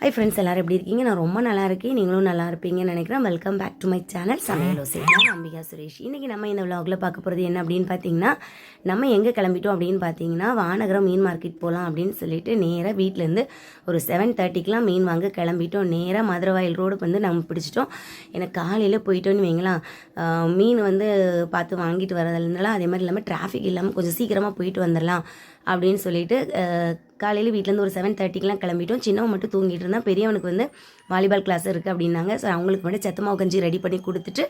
Hi friends, எல்லோரும் எப்படி இருக்கீங்க? நான் ரொம்ப நல்லா இருக்கேன். நீங்களும் நல்லா இருப்பீங்கன்னு நினைக்கிறேன். Welcome back to my channel Samayalosai. நான் அம்பிகா சுரேஷ். இன்றைக்கி நம்ம இந்த விலாகில் பார்க்க போகிறது என்ன அப்படின்னு பார்த்தீங்கன்னா, நம்ம எங்கே கிளம்பிட்டோம் அப்படின்னு பார்த்தீங்கன்னா, வானகரம் மீன் மார்க்கெட் போகலாம் அப்படின்னு சொல்லிட்டு நேராக வீட்டிலேருந்து ஒரு 7:30க்கெலாம் மீன் வாங்க கிளம்பிட்டோம். நேராக மதுரவாயில் ரோடு வந்து நம்ம பிடிச்சிட்டோம். எனக்கு காலையில் போயிட்டோன்னு வைங்களா, மீன் வந்து பார்த்து வாங்கிட்டு வரதுனால அதே மாதிரி இல்லாமல் டிராஃபிக் இல்லாமல் கொஞ்சம் சீக்கிரமாக போயிட்டு வந்துடலாம் அப்படின்னு சொல்லிட்டு காலையில் வீட்டிலேருந்து ஒரு 7:30க்கெலாம் கிளம்பிட்டோம். சின்னவன் மட்டும் தூங்கிட்டு இருந்தான். பெரியவனுக்கு வந்து வாலிபால் கிளாஸ் இருக்குது அப்படின்னாங்க. ஸோ அவங்களுக்கு மட்டும் சத்தமாவு கஞ்சி ரெடி பண்ணி கொடுத்துட்டு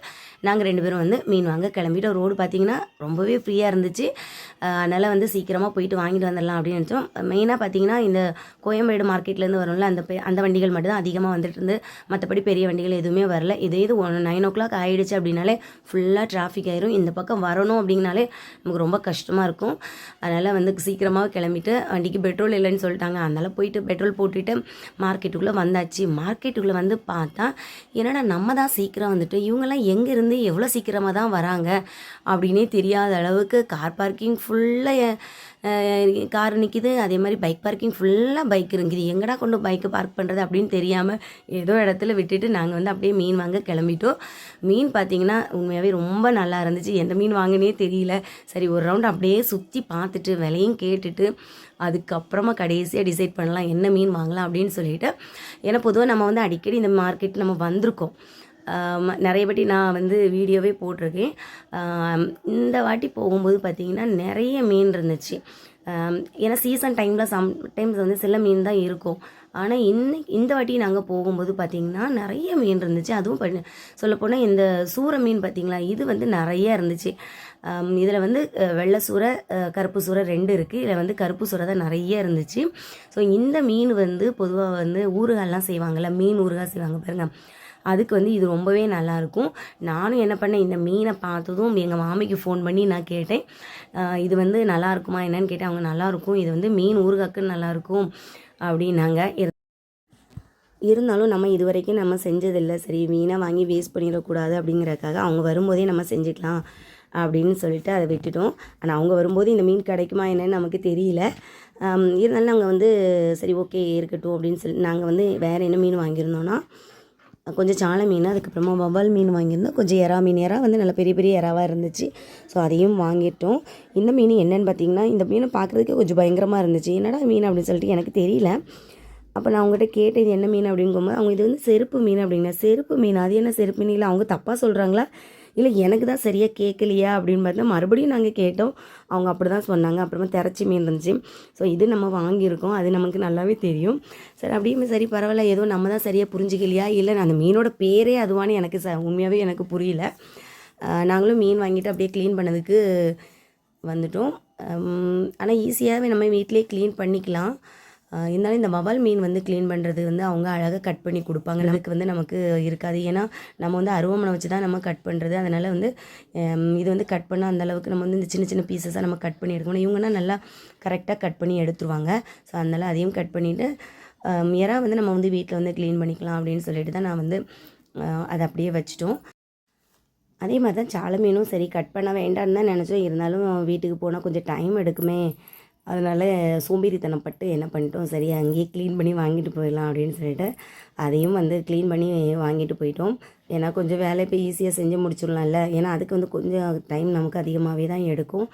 நாங்கள் 2 பேரும் வந்து மீன் வாங்க கிளம்பிட்டோம். ரோடு பார்த்திங்கன்னா ரொம்பவே ஃப்ரீயாக இருந்துச்சு. அதனால் வந்து சீக்கிரமாக போயிட்டு வாங்கிட்டு வந்துடலாம் அப்படின்னு நினச்சோம். மெயினாக பார்த்திங்கன்னா இந்த கோயம்பேடு மார்க்கெட்லேருந்து வரும்ல, அந்த வண்டிகள் மட்டும் தான் அதிகமாக வந்துட்டு இருந்து, மற்றபடி பெரிய வண்டிகள் எதுவுமே வரல. இது 9 o'clock ஆகிடுச்சு அப்படின்னாலே ஃபுல்லாக டிராஃபிக் ஆயிரும். இந்த பக்கம் வரணும் அப்படின்னாலே நமக்கு ரொம்ப கஷ்டமாக இருக்கும். அதனால் வந்து சீக்கிரமாக கிளம்பிட்டு வண்டிக்கு பெட்ரோல் இல்லைன்னு சொல்லிட்டாங்க. அதனால் போயிட்டு பெட்ரோல் போட்டுட்டு மார்க்கெட்டுக்குள்ளே வந்தாச்சு. மார்க்கெட்டுக்குள்ளே வந்து பார்த்தா என்னடா நம்ம தான் சீக்கிரம் வந்துட்டு, இவங்கெல்லாம் எங்கேருந்து எவ்வளோ சீக்கிரமாக தான் வராங்க அப்படின்னே தெரியாத அளவுக்கு கார் பார்க்கிங் ஃபுல்லாக கார் நிற்கிது. அதே மாதிரி பைக் பார்க்கிங் ஃபுல்லாக பைக் இருக்குது. எங்கடா கொண்டு பைக்கை பார்க் பண்ணுறது அப்படின்னு தெரியாமல் ஏதோ இடத்துல விட்டுட்டு நாங்கள் வந்து அப்படியே மீன் வாங்க கிளம்பிட்டோம். மீன் பார்த்திங்கன்னா உண்மையாகவே ரொம்ப நல்லா இருந்துச்சு. எந்த மீன் வாங்கினே தெரியல. சரி, ஒரு ரவுண்ட் அப்படியே சுற்றி பார்த்துட்டு விலையும் கேட்டுட்டு அதுக்கப்புறமா கடைசியாக டிசைட் பண்ணலாம் என்ன மீன் வாங்கலாம் அப்படின்னு சொல்லிட்டு. ஏன்னா பொதுவாக நம்ம வந்து அடிக்கடி இந்த மார்க்கெட் நம்ம வந்திருக்கோம். நிறைய வாட்டி நான் வந்து வீடியோவே போட்டிருக்கேன். இந்த வாட்டி போகும்போது பார்த்திங்கன்னா நிறைய மீன் இருந்துச்சு. ஏன்னா சீசன் டைமில் சம்டைம்ஸ் வந்து சில மீன் தான் இருக்கும். ஆனால் இந்த வாட்டி நாங்கள் போகும்போது பார்த்திங்கன்னா நிறைய மீன் இருந்துச்சு. அதுவும் சொல்லப்போனால் இந்த சூரை மீன் பார்த்திங்களா, இது வந்து நிறைய இருந்துச்சு. இதில் வந்து வெள்ளை சூரை, கருப்பு சூரை 2 இருக்குது. இதில் வந்து கருப்பு சூரை தான் நிறைய இருந்துச்சு. ஸோ இந்த மீன் வந்து பொதுவாக வந்து ஊறுகாயெல்லாம் செய்வாங்கள்ல, மீன் ஊறுகாய் செய்வாங்க பாருங்கள், அதுக்கு வந்து இது ரொம்பவே நல்லாயிருக்கும். நானும் என்ன பண்ணேன், இந்த மீனை பார்த்ததும் எங்கள் மாமிக்கு ஃபோன் பண்ணி நான் கேட்டேன், இது வந்து நல்லாயிருக்குமா என்னன்னு கேட்டேன். அவங்க நல்லாயிருக்கும், இது வந்து மீன் ஊறுகாய்க்கு நல்லாயிருக்கும் அப்படின்னாங்க. இருந்தாலும் நம்ம இது வரைக்கும் நம்ம செஞ்சதில்லை, சரி மீனை வாங்கி வேஸ்ட் பண்ணிடக்கூடாது அப்படிங்கிறதுக்காக அவங்க வரும்போதே நம்ம செஞ்சுக்கலாம் அப்படின்னு சொல்லிட்டு அதை விட்டுட்டோம். ஆனால் அவங்க வரும்போது இந்த மீன் கிடைக்குமா என்னன்னு நமக்கு தெரியல. இருந்தாலும் நாங்கள் வந்து சரி ஓகே இருக்கட்டும் அப்படின்னு சொல்லி நாங்கள் வந்து வேறு என்ன மீன் வாங்கியிருந்தோன்னா, கொஞ்சம் சாலை மீன், அதுக்கப்புறமா வவ்வால் மீன் வாங்கியிருந்தோம். கொஞ்சம் எறா மீன், எறா வந்து நல்ல பெரிய பெரிய எறாவாக இருந்துச்சு. ஸோ அதையும் வாங்கிட்டோம். இந்த மீன் என்னென்னு பார்த்திங்கன்னா, இந்த மீனை பார்க்குறதுக்கே கொஞ்சம் பயங்கரமாக இருந்துச்சு. என்னடா மீன் அப்படின்னு சொல்லிட்டு எனக்கு தெரியல. அப்போ நான் அவங்ககிட்ட கேட்டேன் இது என்ன மீன் அப்படிங்கும்போது அவங்க இது வந்து செருப்பு மீன் அப்படின்னா. செருப்பு மீன், அது என்ன செருப்பு மீன்? இல்லை அவங்க தப்பாக சொல்கிறாங்களா இல்லை எனக்கு தான் சரியாக கேட்கலையா அப்படின்னு பார்த்தா மறுபடியும் நாங்கள் கேட்டோம். அவங்க அப்படி தான் சொன்னாங்க. அப்புறமா திரச்சி மீன் இருந்துச்சு. ஸோ இது நம்ம வாங்கியிருக்கோம், அது நமக்கு நல்லாவே தெரியும். சரி அப்படியே சரி பரவாயில்ல, ஏதோ நம்ம தான் சரியாக புரிஞ்சிக்கலையா இல்லை அந்த மீனோட பேரே அதுவானு எனக்கு உண்மையாகவே எனக்கு புரியல. நாங்களும் மீன் வாங்கிட்டு அப்படியே க்ளீன் பண்ணதுக்கு வந்துட்டோம். ஆனால் ஈஸியாகவே நம்ம வீட்டிலே க்ளீன் பண்ணிக்கலாம். இருந்தாலும் இந்த வவ்வால் மீன் வந்து க்ளீன் பண்ணுறது வந்து அவங்க அழகாக கட் பண்ணி கொடுப்பாங்க. நமக்கு வந்து நமக்கு இருக்காது. ஏன்னா நம்ம வந்து அருவமனை வச்சு தான் நம்ம கட் பண்ணுறது. அதனால் வந்து இது வந்து கட் பண்ணால் அந்தளவுக்கு நம்ம வந்து இந்த சின்ன சின்ன பீசஸாக நம்ம கட் பண்ணி எடுக்கணும். இவங்கன்னா நல்லா கரெக்டாக கட் பண்ணி எடுத்துருவாங்க. ஸோ அதனால் அதையும் கட் பண்ணிவிட்டு எறா வந்து நம்ம வந்து வீட்டில் வந்து க்ளீன் பண்ணிக்கலாம் அப்படின்னு சொல்லிட்டு தான் நான் வந்து அதை அப்படியே வச்சுட்டோம். அதே மாதிரி தான் சாலை மீனும் சரி கட் பண்ண வேண்டான்னு தான் நினச்சோம். இருந்தாலும் வீட்டுக்கு போனால் கொஞ்சம் டைம் எடுக்குமே, அதனால் சோம்பேறித்தனம் பட்டு என்ன பண்ணிட்டோம், சரி அங்கேயே க்ளீன் பண்ணி வாங்கிட்டு போயிடலாம் அப்படின்னு சொல்லிட்டு அதையும் வந்து க்ளீன் பண்ணி வாங்கிட்டு போயிட்டோம். ஏன்னா கொஞ்சம் வேலை இப்போ ஈஸியாக செஞ்சு முடிச்சிடலாம்ல. ஏன்னா அதுக்கு வந்து கொஞ்சம் டைம் நமக்கு அதிகமாகவே தான் எடுக்கும்.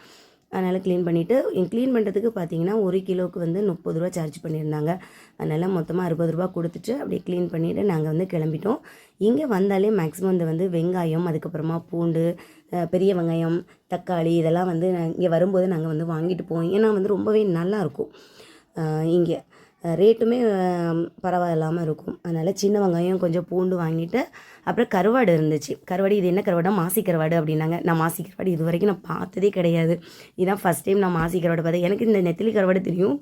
அதனால் க்ளீன் பண்ணிவிட்டு க்ளீன் பண்ணுறதுக்கு பார்த்திங்கன்னா 1 கிலோவுக்கு வந்து 30 ரூபா சார்ஜ் பண்ணியிருந்தாங்க. அதனால் மொத்தமாக 60 ரூபா கொடுத்துட்டு அப்படியே க்ளீன் பண்ணிவிட்டு நாங்கள் வந்து கிளம்பிட்டோம். இங்கே வந்தாலே மேக்ஸிமம் இந்த வந்து வெங்காயம், அதுக்கப்புறமா பூண்டு, பெரிய வெங்காயம், தக்காளி இதெல்லாம் வந்து இங்கே வரும்போது நாங்கள் வந்து வாங்கிட்டு போவோம். ஏன்னா வந்து ரொம்பவே நல்லாயிருக்கும். இங்கே ரேட்டுமே பரவாயில்லாமல் இருக்கும். அதனால் சின்ன வெங்காயம், கொஞ்சம் பூண்டு வாங்கிட்டு அப்புறம் கருவாடு இருந்துச்சு. கருவாடு, இது என்ன கருவாடா, மாசி கருவாடு அப்படின்னாங்க. நான் மாசி கருவாடு இது வரைக்கும் நான் பார்த்ததே கிடையாது. இதுதான் ஃபஸ்ட் டைம் நான் மாசி கருவாடு பார்த்தேன். எனக்கு இந்த நெத்திலி கருவாடு தெரியும்.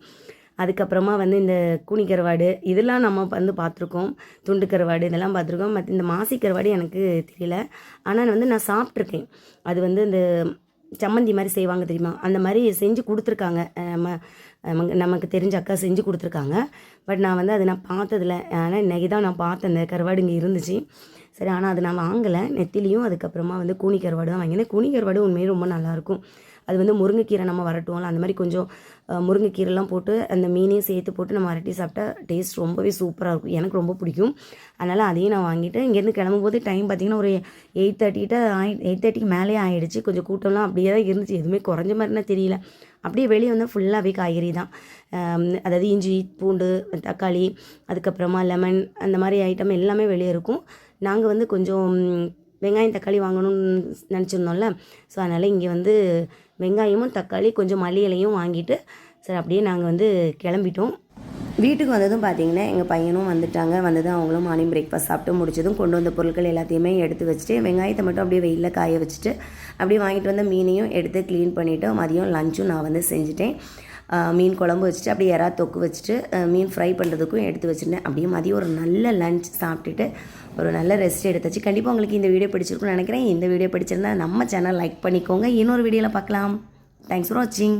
அதுக்கப்புறமா வந்து இந்த கூனி கருவாடு இதெல்லாம் நம்ம வந்து பார்த்துருக்கோம். துண்டு கருவாடு இதெல்லாம் பார்த்துருக்கோம். மற்ற இந்த மாசி கருவாடு எனக்கு தெரியல. ஆனால் வந்து நான் சாப்பிட்ருக்கேன். அது வந்து இந்த சம்மந்தி மாதிரி செய்வாங்க தெரியுமா, அந்த மாதிரி செஞ்சு கொடுத்துருக்காங்க. நமக்கு தெரிஞ்ச அக்கா செஞ்சு கொடுத்துருக்காங்க. பட் நான் வந்து அதை நான் பார்த்ததில்ல. ஆனால் இன்றைக்கி தான் நான் பார்த்தேன் அந்த கருவாடு இங்கே இருந்துச்சு. சரி, ஆனால் அது நான் வாங்கலை. நெத்திலியும் அதுக்கப்புறமா வந்து கூனி கருவாடு தான் வாங்கினேன். கூனி கருவாடு உண்மையே ரொம்ப நல்லாயிருக்கும். அது வந்து முருங்கைக்கீரை நம்ம வரட்டுவோம்ல, அந்த மாதிரி கொஞ்சம் முருங்கைக்கீரைலாம் போட்டு அந்த மீனையும் சேர்த்து போட்டு நம்ம வரட்டி சாப்பிட்டா டேஸ்ட் ரொம்பவே சூப்பராக இருக்கும். எனக்கு ரொம்ப பிடிக்கும். அதனால் அதையும் நான் வாங்கிட்டு இங்கேருந்து கிளம்பும்போது டைம் பார்த்திங்கன்னா ஒரு 8:30க்கு மேலேயே ஆகிடுச்சு. கொஞ்சம் கூட்டம்லாம் அப்படியே தான் இருந்துச்சு, எதுவுமே குறைஞ்ச மாதிரினா தெரியல. அப்படியே வெளியே வந்தால் ஃபுல்லாகவே காய்கறி தான். அதாவது இஞ்சி, பூண்டு, தக்காளி, அதுக்கப்புறமா லெமன், அந்த மாதிரி ஐட்டம் எல்லாமே வெளியே இருக்கும். நாங்கள் வந்து கொஞ்சம் வெங்காயம் தக்காளி வாங்கணும்னு நினச்சிருந்தோம்ல, ஸோ அதனால் இங்கே வந்து வெங்காயமும் தக்காளி கொஞ்சம் மல்லி இலையும் வாங்கிட்டு சரி அப்படியே நாங்கள் வந்து கிளம்பிட்டோம். வீட்டுக்கு வந்ததும் பார்த்திங்கன்னா எங்கள் பையனும் வந்துட்டாங்க. வந்ததும் அவங்களும் மார்னிங் பிரேக்ஃபாஸ்ட் சாப்பிட்டு முடிச்சதும் கொண்டு வந்த பொருட்கள் எல்லாத்தையுமே எடுத்து வச்சுட்டு வெங்காயத்தை மட்டும் அப்படியே வெயிலில் காய வச்சுட்டு அப்படியே வாங்கிட்டு வந்த மீனையும் எடுத்து க்ளீன் பண்ணிவிட்டு மதியம் லஞ்சும் நான் வந்து செஞ்சுட்டேன். மீன் குழம்பு வச்சுட்டு அப்படியே எறா தொக்கு வச்சுட்டு மீன் ஃப்ரை பண்ணுறதுக்கும் எடுத்து வச்சுருந்தேன். அப்படியே மதியம் ஒரு நல்ல லஞ்ச் சாப்பிட்டுட்டு ஒரு நல்ல ரெஸ்ட் எடுத்தாச்சு. கண்டிப்பாக உங்களுக்கு இந்த வீடியோ பிடிச்சிருக்குன்னு நினைக்கிறேன். இந்த வீடியோ பிடிச்சிருந்தா நம்ம சேனல் லைக் பண்ணிக்கோங்க. இன்னொரு வீடியோவில் பார்க்கலாம். தேங்க்ஸ் ஃபார் வாட்சிங்.